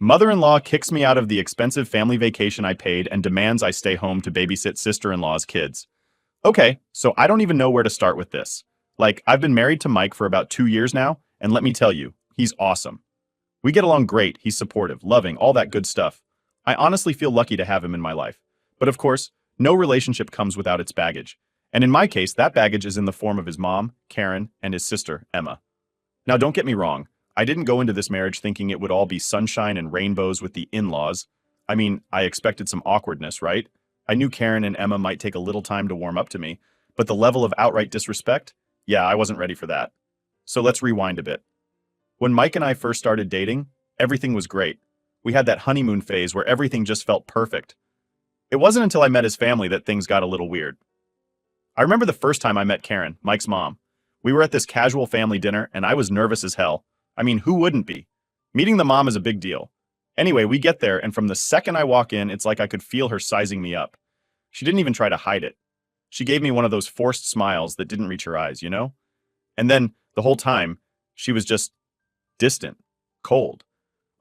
Mother-in-law kicks me out of the expensive family vacation I paid and demands I stay home to babysit sister-in-law's kids. Okay, so I don't even know where to start with this. Like, I've been married to Mike for about 2 years now, and let me tell you, he's awesome. We get along great, he's supportive, loving, all that good stuff. I honestly feel lucky to have him in my life. But of course, no relationship comes without its baggage. And in my case, that baggage is in the form of his mom, Karen, and his sister, Emma. Now don't get me wrong, I didn't go into this marriage thinking it would all be sunshine and rainbows with the in-laws. I mean, I expected some awkwardness, right? I knew Karen and Emma might take a little time to warm up to me, but the level of outright disrespect? Yeah, I wasn't ready for that. So let's rewind a bit. When Mike and I first started dating, everything was great. We had that honeymoon phase where everything just felt perfect. It wasn't until I met his family that things got a little weird. I remember the first time I met Karen, Mike's mom. We were at this casual family dinner, and I was nervous as hell. I mean, who wouldn't be? Meeting the mom is a big deal. Anyway, we get there, and from the second I walk in, it's like I could feel her sizing me up. She didn't even try to hide it. She gave me one of those forced smiles that didn't reach her eyes, you know? And then, the whole time, she was just distant, cold.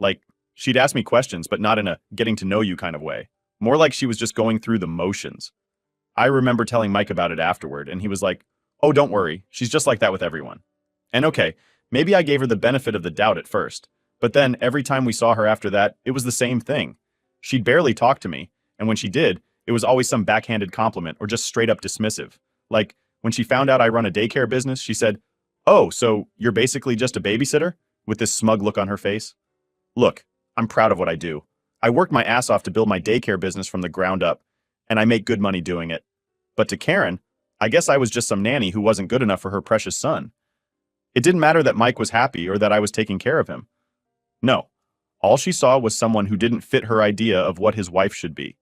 Like, she'd ask me questions, but not in a getting to know you kind of way. More like she was just going through the motions. I remember telling Mike about it afterward, and he was like, "Oh, don't worry, she's just like that with everyone." And okay, maybe I gave her the benefit of the doubt at first, but then every time we saw her after that, it was the same thing. She'd barely talk to me, and when she did, it was always some backhanded compliment or just straight up dismissive. Like, when she found out I run a daycare business, she said, "Oh, so you're basically just a babysitter?" with this smug look on her face. Look, I'm proud of what I do. I worked my ass off to build my daycare business from the ground up, and I make good money doing it. But to Karen, I guess I was just some nanny who wasn't good enough for her precious son. It didn't matter that Mike was happy or that I was taking care of him. No, all she saw was someone who didn't fit her idea of what his wife should be.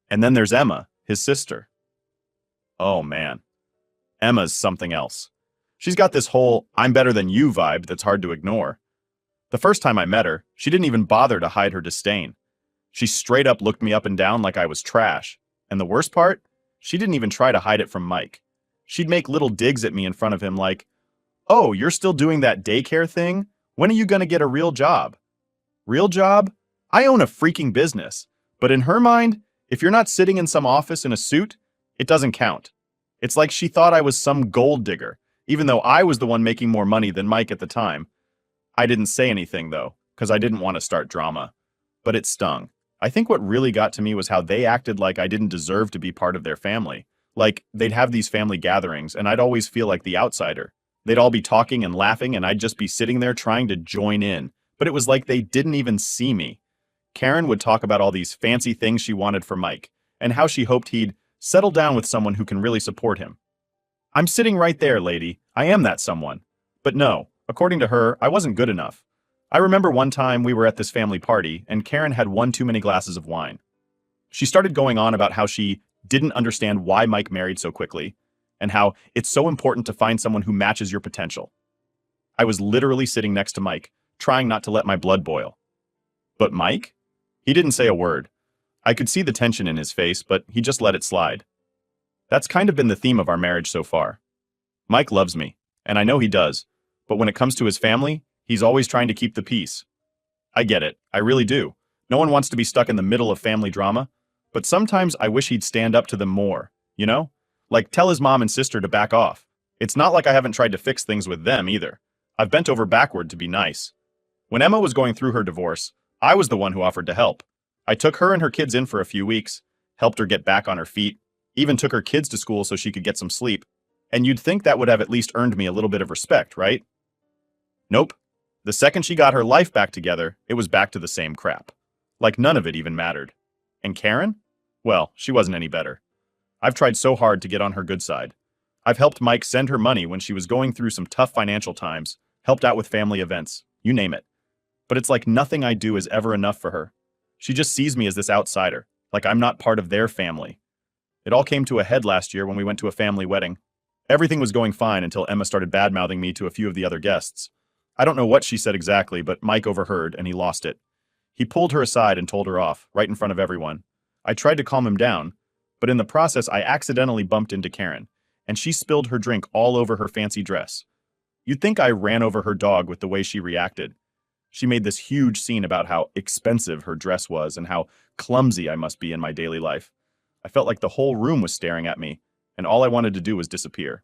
And then there's Emma, his sister. Oh man, Emma's something else. She's got this whole "I'm better than you" vibe that's hard to ignore. The first time I met her, she didn't even bother to hide her disdain. She straight up looked me up and down like I was trash. And the worst part? She didn't even try to hide it from Mike. She'd make little digs at me in front of him like, "Oh, you're still doing that daycare thing? When are you gonna get a real job?" Real job? I own a freaking business. But in her mind, if you're not sitting in some office in a suit, it doesn't count. It's like she thought I was some gold digger, even though I was the one making more money than Mike at the time. I didn't say anything though, because I didn't want to start drama. But it stung. I think what really got to me was how they acted like I didn't deserve to be part of their family. Like, they'd have these family gatherings, and I'd always feel like the outsider. They'd all be talking and laughing, and I'd just be sitting there trying to join in. But it was like they didn't even see me. Karen would talk about all these fancy things she wanted for Mike, and how she hoped he'd settle down with someone who can really support him. I'm sitting right there, lady. I am that someone. But no, according to her, I wasn't good enough. I remember one time we were at this family party, and Karen had one too many glasses of wine. She started going on about how she didn't understand why Mike married so quickly, and how it's so important to find someone who matches your potential. I was literally sitting next to Mike, trying not to let my blood boil. But Mike? He didn't say a word. I could see the tension in his face, but he just let it slide. That's kind of been the theme of our marriage so far. Mike loves me, and I know he does, but when it comes to his family, he's always trying to keep the peace. I get it, I really do. No one wants to be stuck in the middle of family drama, but sometimes I wish he'd stand up to them more, you know? Like, tell his mom and sister to back off. It's not like I haven't tried to fix things with them either. I've bent over backward to be nice. When Emma was going through her divorce, I was the one who offered to help. I took her and her kids in for a few weeks, helped her get back on her feet, even took her kids to school so she could get some sleep. And you'd think that would have at least earned me a little bit of respect, right? Nope. The second she got her life back together, it was back to the same crap. Like none of it even mattered. And Karen? Well, she wasn't any better. I've tried so hard to get on her good side. I've helped Mike send her money when she was going through some tough financial times, helped out with family events, you name it. But it's like nothing I do is ever enough for her. She just sees me as this outsider, like I'm not part of their family. It all came to a head last year when we went to a family wedding. Everything was going fine until Emma started bad-mouthing me to a few of the other guests. I don't know what she said exactly, but Mike overheard and he lost it. He pulled her aside and told her off, right in front of everyone. I tried to calm him down, but in the process I accidentally bumped into Karen, and she spilled her drink all over her fancy dress. You'd think I ran over her dog with the way she reacted. She made this huge scene about how expensive her dress was and how clumsy I must be in my daily life. I felt like the whole room was staring at me, and all I wanted to do was disappear.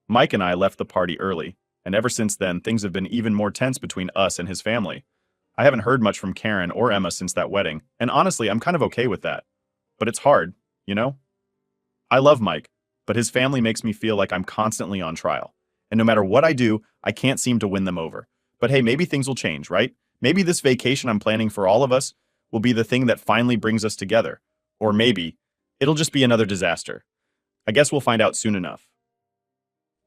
Mike and I left the party early, and ever since then, things have been even more tense between us and his family. I haven't heard much from Karen or Emma since that wedding, and honestly, I'm kind of okay with that. But it's hard, you know? I love Mike, but his family makes me feel like I'm constantly on trial. And no matter what I do, I can't seem to win them over. But hey, maybe things will change, right? Maybe this vacation I'm planning for all of us will be the thing that finally brings us together. Or maybe it'll just be another disaster. I guess we'll find out soon enough.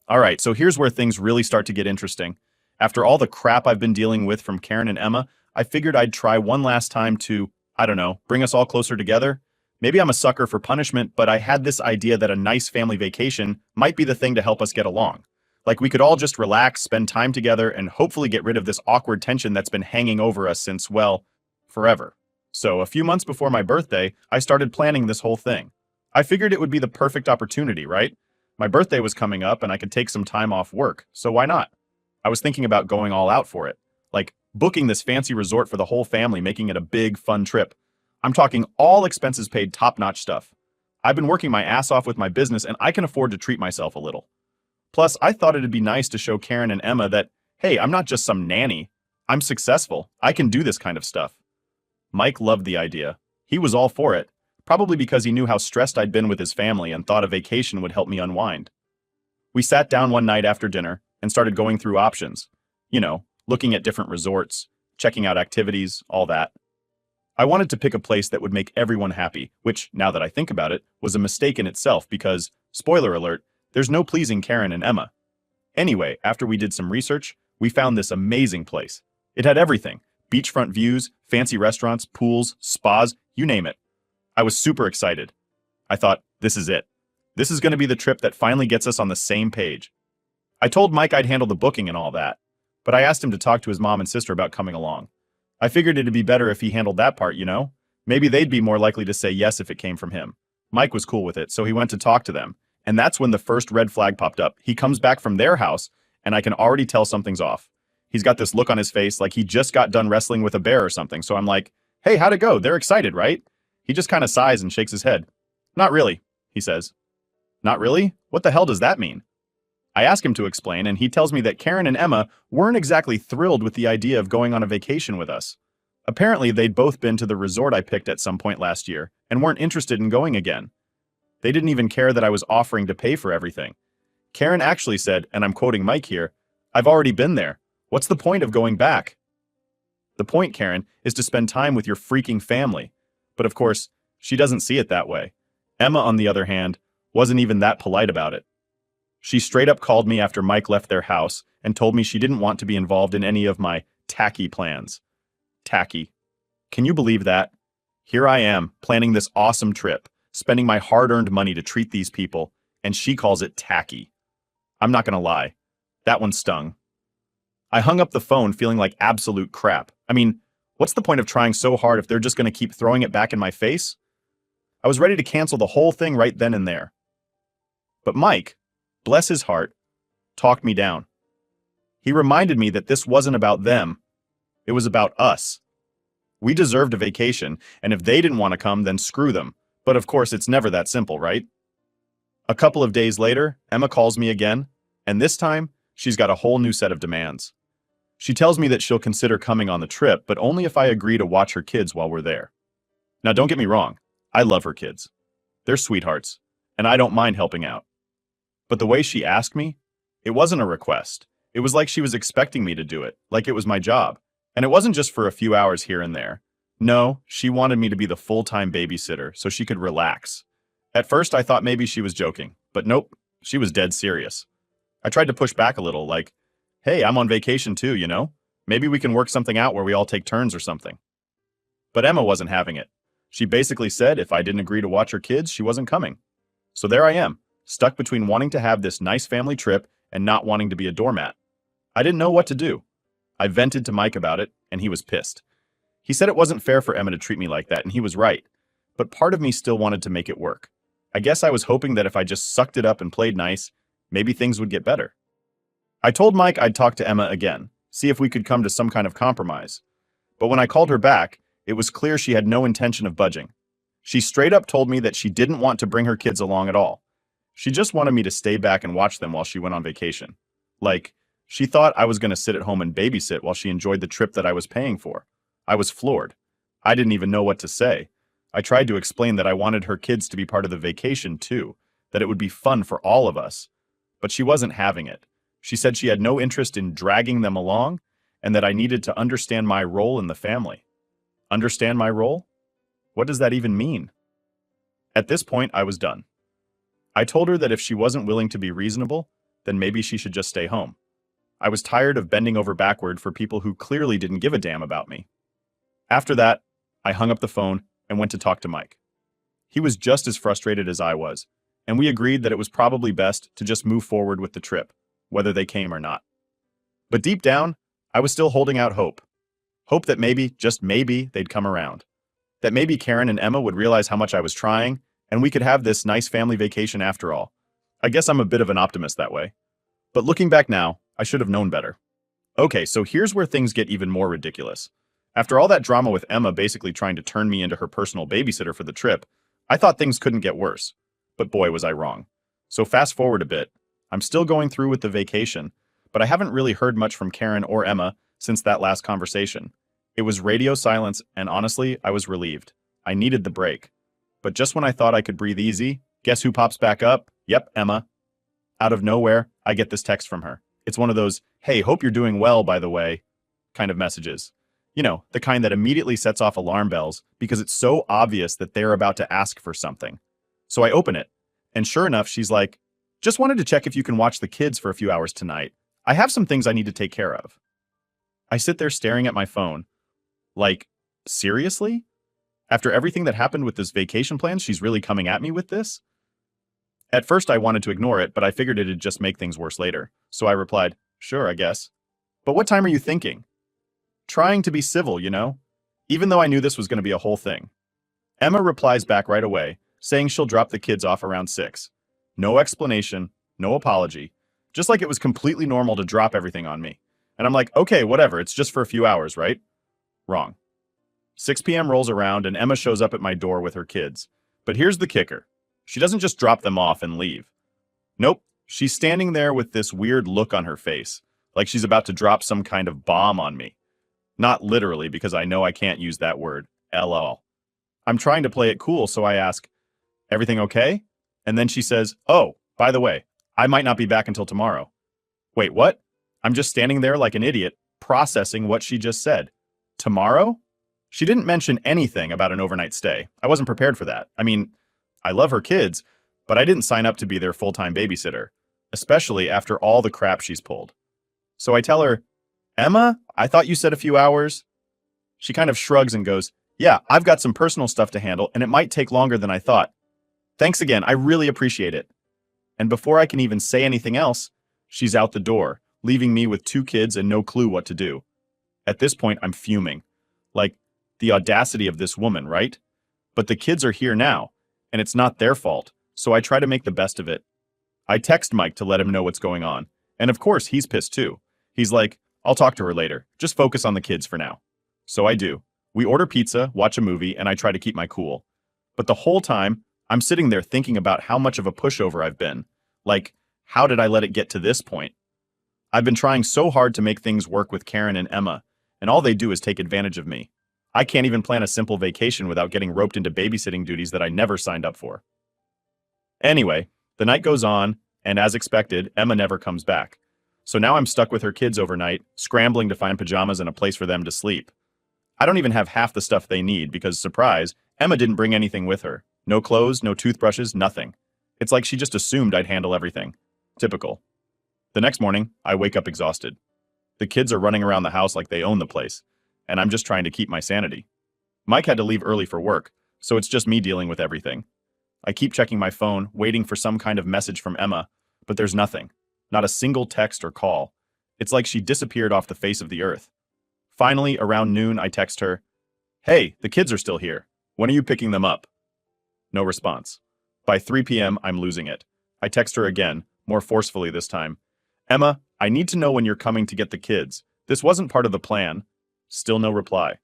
All right, so here's where things really start to get interesting. After all the crap I've been dealing with from Karen and Emma, I figured I'd try one last time to, I don't know, bring us all closer together. Maybe I'm a sucker for punishment, but I had this idea that a nice family vacation might be the thing to help us get along. Like we could all just relax, spend time together, and hopefully get rid of this awkward tension that's been hanging over us since, well, forever. So a few months before my birthday, I started planning this whole thing. I figured it would be the perfect opportunity, right? My birthday was coming up and I could take some time off work, so why not? I was thinking about going all out for it. Like booking this fancy resort for the whole family, making it a big, fun trip. I'm talking all expenses paid, top-notch stuff. I've been working my ass off with my business and I can afford to treat myself a little. Plus, I thought it'd be nice to show Karen and Emma that, hey, I'm not just some nanny. I'm successful. I can do this kind of stuff. Mike loved the idea. He was all for it, probably because he knew how stressed I'd been with his family and thought a vacation would help me unwind. We sat down one night after dinner and started going through options. You know, looking at different resorts, checking out activities, all that. I wanted to pick a place that would make everyone happy, which, now that I think about it, was a mistake in itself because, spoiler alert, there's no pleasing Karen and Emma. Anyway, after we did some research, we found this amazing place. It had everything: beachfront views, fancy restaurants, pools, spas, you name it. I was super excited. I thought, this is it. This is going to be the trip that finally gets us on the same page. I told Mike I'd handle the booking and all that, but I asked him to talk to his mom and sister about coming along. I figured it'd be better if he handled that part, you know? Maybe they'd be more likely to say yes if it came from him. Mike was cool with it, so he went to talk to them. And that's when the first red flag popped up. He comes back from their house, and I can already tell something's off. He's got this look on his face like he just got done wrestling with a bear or something, so I'm like, hey, how'd it go? They're excited, right? He just kind of sighs and shakes his head. Not really, he says. Not really? What the hell does that mean? I ask him to explain, and he tells me that Karen and Emma weren't exactly thrilled with the idea of going on a vacation with us. Apparently, they'd both been to the resort I picked at some point last year and weren't interested in going again. They didn't even care that I was offering to pay for everything. Karen actually said, and I'm quoting Mike here, "I've already been there. What's the point of going back?" The point, Karen, is to spend time with your freaking family. But of course, she doesn't see it that way. Emma, on the other hand, wasn't even that polite about it. She straight up called me after Mike left their house and told me she didn't want to be involved in any of my tacky plans. Tacky. Can you believe that? Here I am, planning this awesome trip, spending my hard-earned money to treat these people, and she calls it tacky. I'm not gonna lie. That one stung. I hung up the phone feeling like absolute crap. I mean, what's the point of trying so hard if they're just gonna keep throwing it back in my face? I was ready to cancel the whole thing right then and there. But Mike, bless his heart, talked me down. He reminded me that this wasn't about them. It was about us. We deserved a vacation, and if they didn't want to come, then screw them. But of course, it's never that simple, right? A couple of days later, Emma calls me again, and this time, she's got a whole new set of demands. She tells me that she'll consider coming on the trip, but only if I agree to watch her kids while we're there. Now, don't get me wrong. I love her kids. They're sweethearts, and I don't mind helping out. But the way she asked me, it wasn't a request. It was like she was expecting me to do it, like it was my job. And it wasn't just for a few hours here and there. No, she wanted me to be the full-time babysitter so she could relax. At first, I thought maybe she was joking, but nope, she was dead serious. I tried to push back a little, like, hey, I'm on vacation too, you know? Maybe we can work something out where we all take turns or something. But Emma wasn't having it. She basically said if I didn't agree to watch her kids, she wasn't coming. So there I am, stuck between wanting to have this nice family trip and not wanting to be a doormat. I didn't know what to do. I vented to Mike about it, and he was pissed. He said it wasn't fair for Emma to treat me like that, and he was right. But part of me still wanted to make it work. I guess I was hoping that if I just sucked it up and played nice, maybe things would get better. I told Mike I'd talk to Emma again, see if we could come to some kind of compromise. But when I called her back, it was clear she had no intention of budging. She straight up told me that she didn't want to bring her kids along at all. She just wanted me to stay back and watch them while she went on vacation. Like, she thought I was going to sit at home and babysit while she enjoyed the trip that I was paying for. I was floored. I didn't even know what to say. I tried to explain that I wanted her kids to be part of the vacation too, that it would be fun for all of us. But she wasn't having it. She said she had no interest in dragging them along, and that I needed to understand my role in the family. Understand my role? What does that even mean? At this point, I was done. I told her that if she wasn't willing to be reasonable, then maybe she should just stay home. I was tired of bending over backward for people who clearly didn't give a damn about me. After that, I hung up the phone and went to talk to Mike. He was just as frustrated as I was, and we agreed that it was probably best to just move forward with the trip, whether they came or not. But deep down, I was still holding out hope. Hope that maybe, just maybe, they'd come around. That maybe Karen and Emma would realize how much I was trying, and we could have this nice family vacation after all. I guess I'm a bit of an optimist that way. But looking back now, I should have known better. Okay, so here's where things get even more ridiculous. After all that drama with Emma basically trying to turn me into her personal babysitter for the trip, I thought things couldn't get worse. But boy, was I wrong. So fast forward a bit. I'm still going through with the vacation, but I haven't really heard much from Karen or Emma since that last conversation. It was radio silence, and honestly, I was relieved. I needed the break. But just when I thought I could breathe easy, guess who pops back up? Yep, Emma. Out of nowhere, I get this text from her. It's one of those, "Hey, hope you're doing well, by the way," kind of messages. You know, the kind that immediately sets off alarm bells because it's so obvious that they're about to ask for something. So I open it, and sure enough, she's like, "Just wanted to check if you can watch the kids for a few hours tonight. I have some things I need to take care of." I sit there staring at my phone. Like, seriously? After everything that happened with this vacation plan, she's really coming at me with this? At first I wanted to ignore it, but I figured it'd just make things worse later. So I replied, "Sure, I guess. But what time are you thinking?" Trying to be civil, you know? Even though I knew this was going to be a whole thing. Emma replies back right away, saying she'll drop the kids off around 6. No explanation, no apology. Just like it was completely normal to drop everything on me. And I'm like, okay, whatever, it's just for a few hours, right? Wrong. 6 p.m. rolls around and Emma shows up at my door with her kids. But here's the kicker. She doesn't just drop them off and leave. Nope, she's standing there with this weird look on her face, like she's about to drop some kind of bomb on me. Not literally, because I know I can't use that word, LOL. I'm trying to play it cool, so I ask, "Everything okay?" And then she says, "Oh, by the way, I might not be back until tomorrow." Wait, what? I'm just standing there like an idiot, processing what she just said. Tomorrow? She didn't mention anything about an overnight stay. I wasn't prepared for that. I mean, I love her kids, but I didn't sign up to be their full-time babysitter, especially after all the crap she's pulled. So I tell her, "Emma, I thought you said a few hours." She kind of shrugs and goes, "Yeah, I've got some personal stuff to handle, and it might take longer than I thought. Thanks again, I really appreciate it." And before I can even say anything else, she's out the door, leaving me with 2 kids and no clue what to do. At this point, I'm fuming. Like, the audacity of this woman, right? But the kids are here now, and it's not their fault, so I try to make the best of it. I text Mike to let him know what's going on, and of course he's pissed too. He's like, "I'll talk to her later. Just focus on the kids for now." So I do. We order pizza, watch a movie, and I try to keep my cool. But the whole time, I'm sitting there thinking about how much of a pushover I've been. Like, how did I let it get to this point? I've been trying so hard to make things work with Karen and Emma, and all they do is take advantage of me. I can't even plan a simple vacation without getting roped into babysitting duties that I never signed up for. Anyway, the night goes on, and as expected, Emma never comes back. So now I'm stuck with her kids overnight, scrambling to find pajamas and a place for them to sleep. I don't even have half the stuff they need because, surprise, Emma didn't bring anything with her. No clothes, no toothbrushes, nothing. It's like she just assumed I'd handle everything. Typical. The next morning, I wake up exhausted. The kids are running around the house like they own the place, and I'm just trying to keep my sanity. Mike had to leave early for work, so it's just me dealing with everything. I keep checking my phone, waiting for some kind of message from Emma, but there's nothing. Not a single text or call. It's like she disappeared off the face of the earth. Finally, around noon, I text her, "Hey, the kids are still here. When are you picking them up?" No response. By 3 p.m., I'm losing it. I text her again, more forcefully this time. "Emma, I need to know when you're coming to get the kids. This wasn't part of the plan. Still no reply.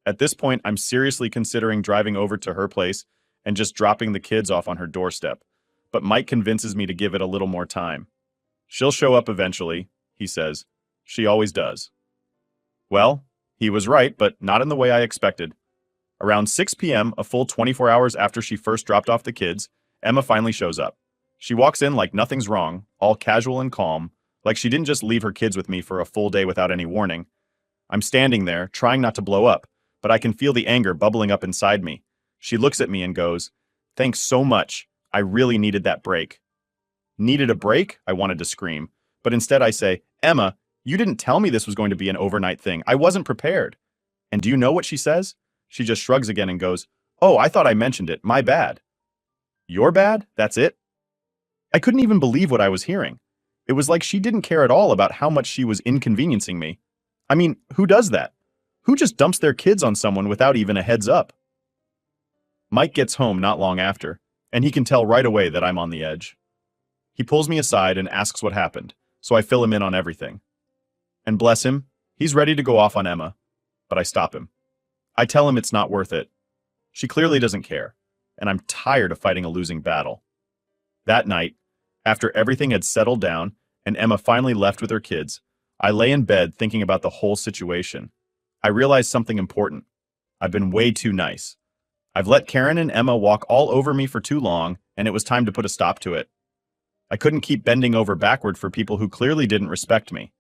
At this point, I'm seriously considering driving over to her place and just dropping the kids off on her doorstep. But Mike convinces me to give it a little more time. She'll show up eventually, he says. She always does. Well, he was right, but not in the way I expected. Around 6 p.m., a full 24 hours after she first dropped off the kids, Emma finally shows up. She walks in like nothing's wrong, all casual and calm, like she didn't just leave her kids with me for a full day without any warning. I'm standing there, trying not to blow up, but I can feel the anger bubbling up inside me. She looks at me and goes, "Thanks so much. I really needed that break." Needed a break? I wanted to scream. But instead I say, "Emma, you didn't tell me this was going to be an overnight thing. I wasn't prepared." And do you know what she says? She just shrugs again and goes, "Oh, I thought I mentioned it. My bad." Your bad? That's it? I couldn't even believe what I was hearing. It was like she didn't care at all about how much she was inconveniencing me. I mean, who does that? Who just dumps their kids on someone without even a heads up? Mike gets home not long after, and he can tell right away that I'm on the edge. He pulls me aside and asks what happened, so I fill him in on everything. And bless him, he's ready to go off on Emma, but I stop him. I tell him it's not worth it. She clearly doesn't care, and I'm tired of fighting a losing battle. That night, after everything had settled down and Emma finally left with her kids, I lay in bed thinking about the whole situation. I realized something important. I've been way too nice. I've let Karen and Emma walk all over me for too long, and it was time to put a stop to it. I couldn't keep bending over backward for people who clearly didn't respect me.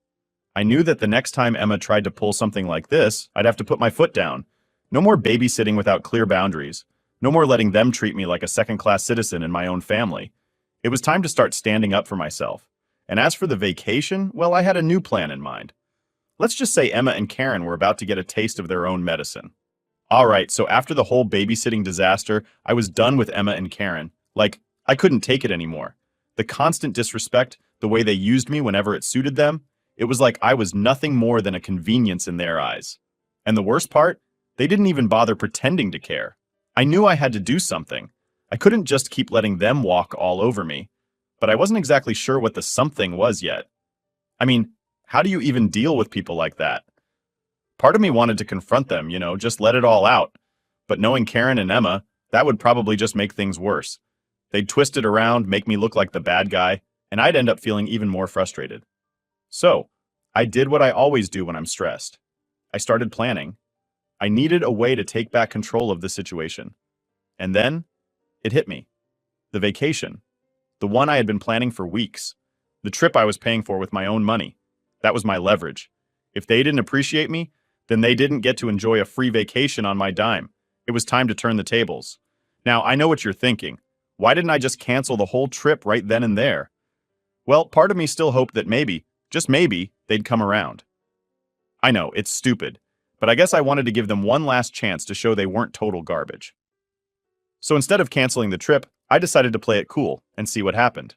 I knew that the next time Emma tried to pull something like this, I'd have to put my foot down. No more babysitting without clear boundaries. No more letting them treat me like a second-class citizen in my own family. It was time to start standing up for myself. And as for the vacation, well, I had a new plan in mind. Let's just say Emma and Karen were about to get a taste of their own medicine. Alright, so after the whole babysitting disaster, I was done with Emma and Karen. Like, I couldn't take it anymore. The constant disrespect, the way they used me whenever it suited them, it was like I was nothing more than a convenience in their eyes. And the worst part? They didn't even bother pretending to care. I knew I had to do something. I couldn't just keep letting them walk all over me. But I wasn't exactly sure what the something was yet. I mean, how do you even deal with people like that? Part of me wanted to confront them, just let it all out. But knowing Karen and Emma, that would probably just make things worse. They'd twist it around, make me look like the bad guy, and I'd end up feeling even more frustrated. So, I did what I always do when I'm stressed. I started planning. I needed a way to take back control of the situation. And then, it hit me. The vacation. The one I had been planning for weeks. The trip I was paying for with my own money. That was my leverage. If they didn't appreciate me, then they didn't get to enjoy a free vacation on my dime. It was time to turn the tables. Now, I know what you're thinking. Why didn't I just cancel the whole trip right then and there? Well, part of me still hoped that maybe, just maybe, they'd come around. I know, it's stupid, but I guess I wanted to give them one last chance to show they weren't total garbage. So instead of canceling the trip, I decided to play it cool and see what happened.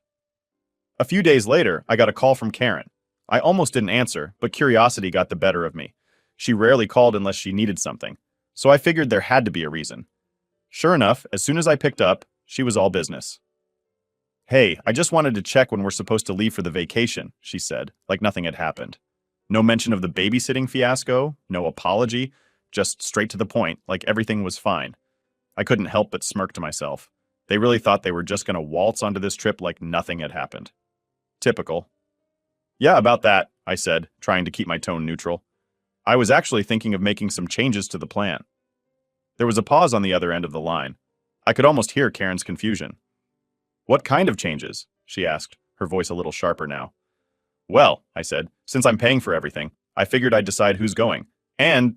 A few days later, I got a call from Karen. I almost didn't answer, but curiosity got the better of me. She rarely called unless she needed something, so I figured there had to be a reason. Sure enough, as soon as I picked up, she was all business. "Hey, I just wanted to check when we're supposed to leave for the vacation," she said, like nothing had happened. No mention of the babysitting fiasco, no apology, just straight to the point, like everything was fine. I couldn't help but smirk to myself. They really thought they were just going to waltz onto this trip like nothing had happened. Typical. "Yeah, about that," I said, trying to keep my tone neutral. "I was actually thinking of making some changes to the plan." There was a pause on the other end of the line. I could almost hear Karen's confusion. "What kind of changes?" she asked, her voice a little sharper now. "Well," I said, "since I'm paying for everything, I figured I'd decide who's going. And,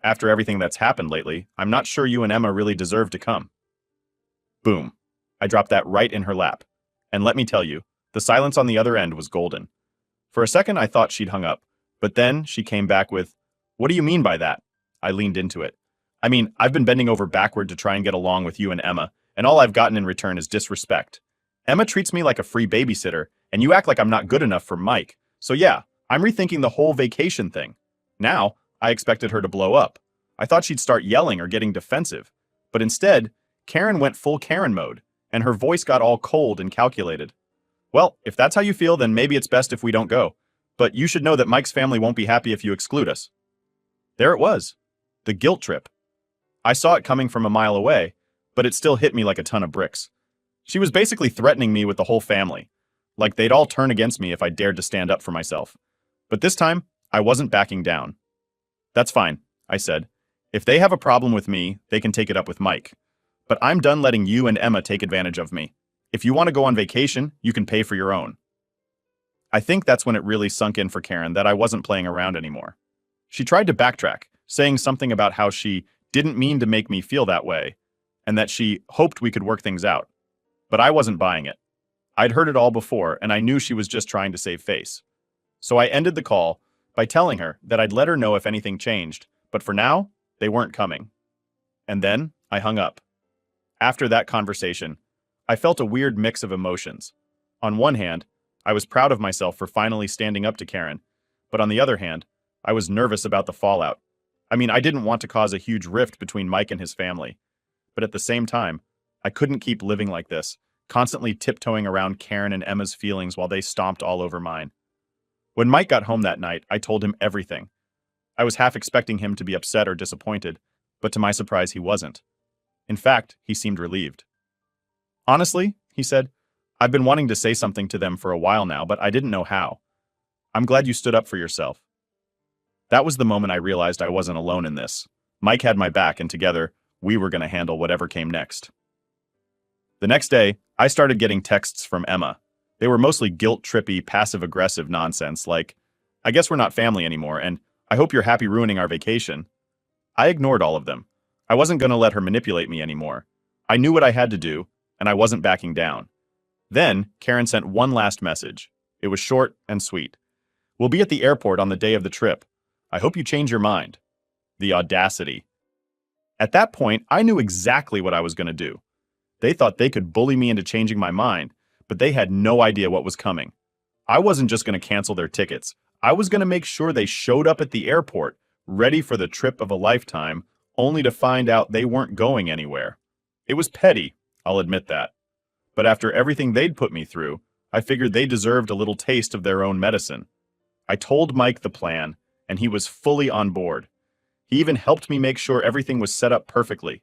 after everything that's happened lately, I'm not sure you and Emma really deserve to come." Boom. I dropped that right in her lap. And let me tell you, the silence on the other end was golden. For a second, I thought she'd hung up, but then she came back with, "What do you mean by that?" I leaned into it. "I mean, I've been bending over backward to try and get along with you and Emma, and all I've gotten in return is disrespect. Emma treats me like a free babysitter, and you act like I'm not good enough for Mike. So yeah, I'm rethinking the whole vacation thing. Now, I expected her to blow up. I thought she'd start yelling or getting defensive. But instead, Karen went full Karen mode, and her voice got all cold and calculated. "Well, if that's how you feel, then maybe it's best if we don't go. But you should know that Mike's family won't be happy if you exclude us. There it was. The guilt trip. I saw it coming from a mile away, but it still hit me like a ton of bricks. She was basically threatening me with the whole family. Like they'd all turn against me if I dared to stand up for myself. But this time, I wasn't backing down. That's fine, I said. If they have a problem with me, they can take it up with Mike. But I'm done letting you and Emma take advantage of me. If you want to go on vacation, you can pay for your own. I think that's when it really sunk in for Karen that I wasn't playing around anymore. She tried to backtrack, saying something about how she didn't mean to make me feel that way, and that she hoped we could work things out. But I wasn't buying it. I'd heard it all before, and I knew she was just trying to save face. So I ended the call by telling her that I'd let her know if anything changed, but for now, they weren't coming. And then I hung up. After that conversation, I felt a weird mix of emotions. On one hand, I was proud of myself for finally standing up to Karen, but on the other hand, I was nervous about the fallout. I mean, I didn't want to cause a huge rift between Mike and his family, but at the same time, I couldn't keep living like this, constantly tiptoeing around Karen and Emma's feelings while they stomped all over mine. When Mike got home that night, I told him everything. I was half expecting him to be upset or disappointed, but to my surprise, he wasn't. In fact, he seemed relieved. Honestly, he said, I've been wanting to say something to them for a while now, but I didn't know how. I'm glad you stood up for yourself. That was the moment I realized I wasn't alone in this. Mike had my back, and together, we were going to handle whatever came next. The next day, I started getting texts from Emma. They were mostly guilt-trippy, passive-aggressive nonsense, like, I guess we're not family anymore, and I hope you're happy ruining our vacation. I ignored all of them. I wasn't going to let her manipulate me anymore. I knew what I had to do, and I wasn't backing down. Then, Karen sent one last message. It was short and sweet. We'll be at the airport on the day of the trip. I hope you change your mind. The audacity. At that point, I knew exactly what I was going to do. They thought they could bully me into changing my mind, but they had no idea what was coming. I wasn't just going to cancel their tickets. I was going to make sure they showed up at the airport, ready for the trip of a lifetime, only to find out they weren't going anywhere. It was petty, I'll admit that. But after everything they'd put me through, I figured they deserved a little taste of their own medicine. I told Mike the plan, and he was fully on board. He even helped me make sure everything was set up perfectly.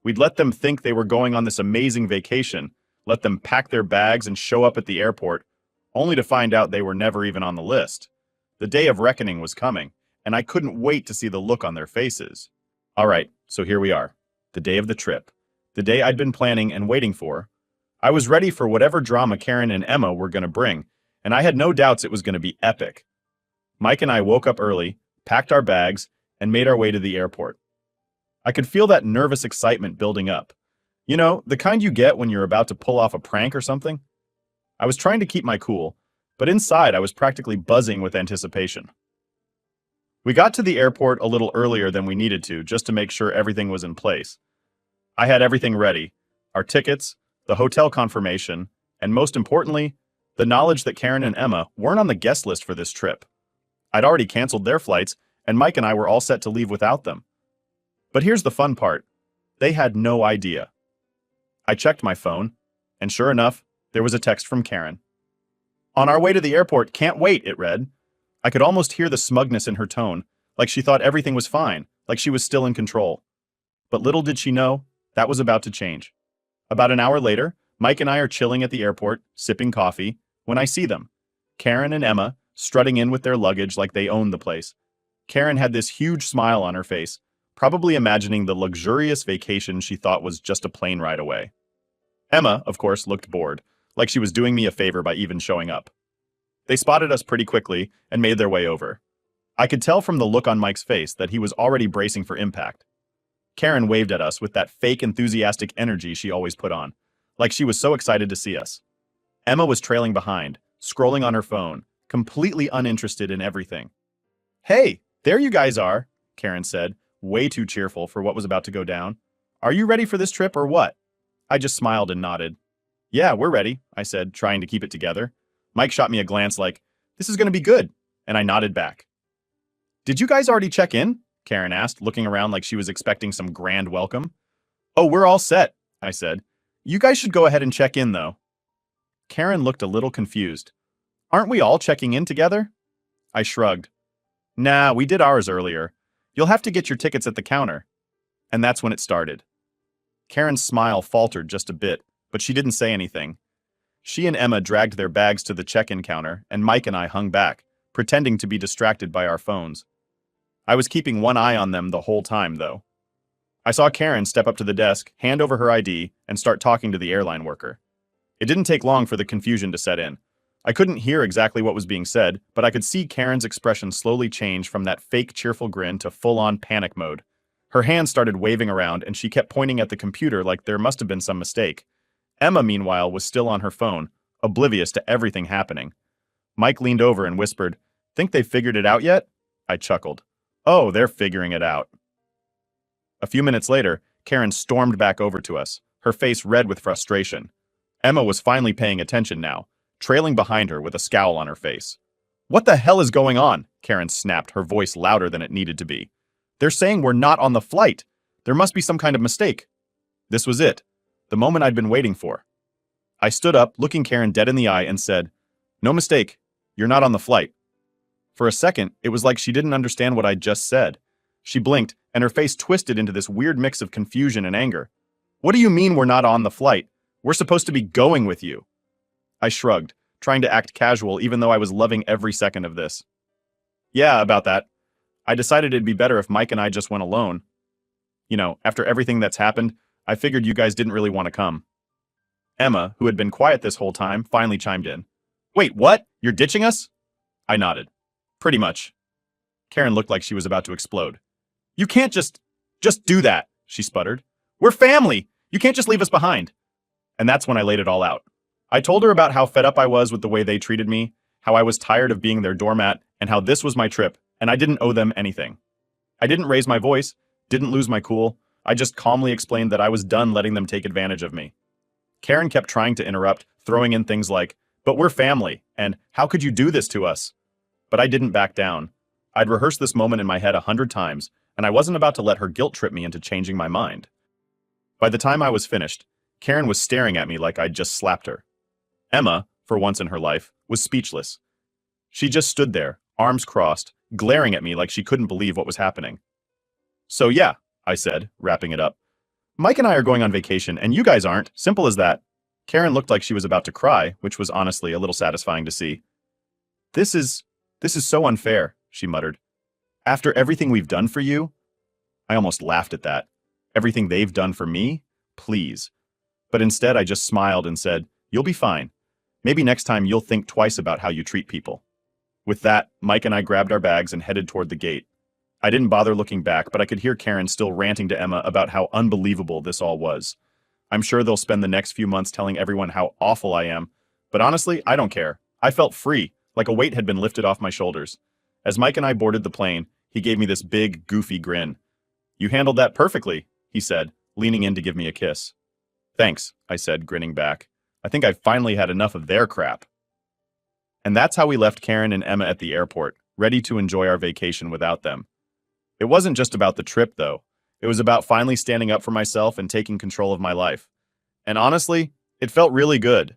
We'd let them think they were going on this amazing vacation, let them pack their bags and show up at the airport, only to find out they were never even on the list. The day of reckoning was coming, and I couldn't wait to see the look on their faces. All right, so here we are, the day of the trip, the day I'd been planning and waiting for. I was ready for whatever drama Karen and Emma were going to bring, and I had no doubts it was going to be epic. Mike and I woke up early, packed our bags, and made our way to the airport. I could feel that nervous excitement building up. You know, the kind you get when you're about to pull off a prank or something? I was trying to keep my cool, but inside I was practically buzzing with anticipation. We got to the airport a little earlier than we needed to, just to make sure everything was in place. I had everything ready, our tickets, the hotel confirmation, and most importantly, the knowledge that Karen and Emma weren't on the guest list for this trip. I'd already canceled their flights, and Mike and I were all set to leave without them. But here's the fun part. They had no idea. I checked my phone, and sure enough, there was a text from Karen. On our way to the airport, can't wait, it read. I could almost hear the smugness in her tone, like she thought everything was fine, like she was still in control. But little did she know, that was about to change. About an hour later, Mike and I are chilling at the airport, sipping coffee, when I see them. Karen and Emma, strutting in with their luggage like they owned the place. Karen had this huge smile on her face, probably imagining the luxurious vacation she thought was just a plane ride away. Emma, of course, looked bored, like she was doing me a favor by even showing up. They spotted us pretty quickly and made their way over. I could tell from the look on Mike's face that he was already bracing for impact. Karen waved at us with that fake enthusiastic energy she always put on, like she was so excited to see us. Emma was trailing behind, scrolling on her phone, completely uninterested in everything. Hey, there you guys are, Karen said, way too cheerful for what was about to go down. Are you ready for this trip or what? I just smiled and nodded. Yeah, we're ready, I said, trying to keep it together. Mike shot me a glance like, this is going to be good, and I nodded back. Did you guys already check in? Karen asked, looking around like she was expecting some grand welcome. Oh, we're all set, I said. You guys should go ahead and check in, though. Karen looked a little confused. Aren't we all checking in together? I shrugged. Nah, we did ours earlier. You'll have to get your tickets at the counter. And that's when it started. Karen's smile faltered just a bit, but she didn't say anything. She and Emma dragged their bags to the check-in counter, and Mike and I hung back, pretending to be distracted by our phones. I was keeping one eye on them the whole time, though. I saw Karen step up to the desk, hand over her ID, and start talking to the airline worker. It didn't take long for the confusion to set in. I couldn't hear exactly what was being said, but I could see Karen's expression slowly change from that fake cheerful grin to full-on panic mode. Her hands started waving around, and she kept pointing at the computer like there must have been some mistake. Emma, meanwhile, was still on her phone, oblivious to everything happening. Mike leaned over and whispered, "Think they figured it out yet?" I chuckled. "Oh, they're figuring it out." A few minutes later, Karen stormed back over to us, her face red with frustration. Emma was finally paying attention now, trailing behind her with a scowl on her face. "What the hell is going on?" Karen snapped, her voice louder than it needed to be. "They're saying we're not on the flight. There must be some kind of mistake." This was it, the moment I'd been waiting for. I stood up, looking Karen dead in the eye, and said, "No mistake, you're not on the flight." For a second, it was like she didn't understand what I'd just said. She blinked, and her face twisted into this weird mix of confusion and anger. "What do you mean we're not on the flight? We're supposed to be going with you." I shrugged, trying to act casual even though I was loving every second of this. "Yeah, about that. I decided it'd be better if Mike and I just went alone. You know, after everything that's happened, I figured you guys didn't really want to come." Emma, who had been quiet this whole time, finally chimed in. "Wait, what? You're ditching us?" I nodded. "Pretty much." Karen looked like she was about to explode. "You can't just do that," she sputtered. "We're family! You can't just leave us behind." And that's when I laid it all out. I told her about how fed up I was with the way they treated me, how I was tired of being their doormat, and how this was my trip, and I didn't owe them anything. I didn't raise my voice, didn't lose my cool. I just calmly explained that I was done letting them take advantage of me. Karen kept trying to interrupt, throwing in things like, "But we're family," and "How could you do this to us?" But I didn't back down. I'd rehearsed this moment in my head 100 times, and I wasn't about to let her guilt trip me into changing my mind. By the time I was finished, Karen was staring at me like I'd just slapped her. Emma, for once in her life, was speechless. She just stood there, arms crossed, glaring at me like she couldn't believe what was happening. "So yeah," I said, wrapping it up. "Mike and I are going on vacation, and you guys aren't. Simple as that." Karen looked like she was about to cry, which was honestly a little satisfying to see. This is so unfair," she muttered. "After everything we've done for you?" I almost laughed at that. Everything they've done for me? Please. But instead I just smiled and said, "You'll be fine. Maybe next time you'll think twice about how you treat people." With that, Mike and I grabbed our bags and headed toward the gate. I didn't bother looking back, but I could hear Karen still ranting to Emma about how unbelievable this all was. I'm sure they'll spend the next few months telling everyone how awful I am, but honestly, I don't care. I felt free, like a weight had been lifted off my shoulders. As Mike and I boarded the plane, he gave me this big, goofy grin. "You handled that perfectly," he said, leaning in to give me a kiss. "Thanks," I said, grinning back. I think I've finally had enough of their crap. And that's how we left Karen and Emma at the airport, ready to enjoy our vacation without them. It wasn't just about the trip, though. It was about finally standing up for myself and taking control of my life. And honestly, it felt really good.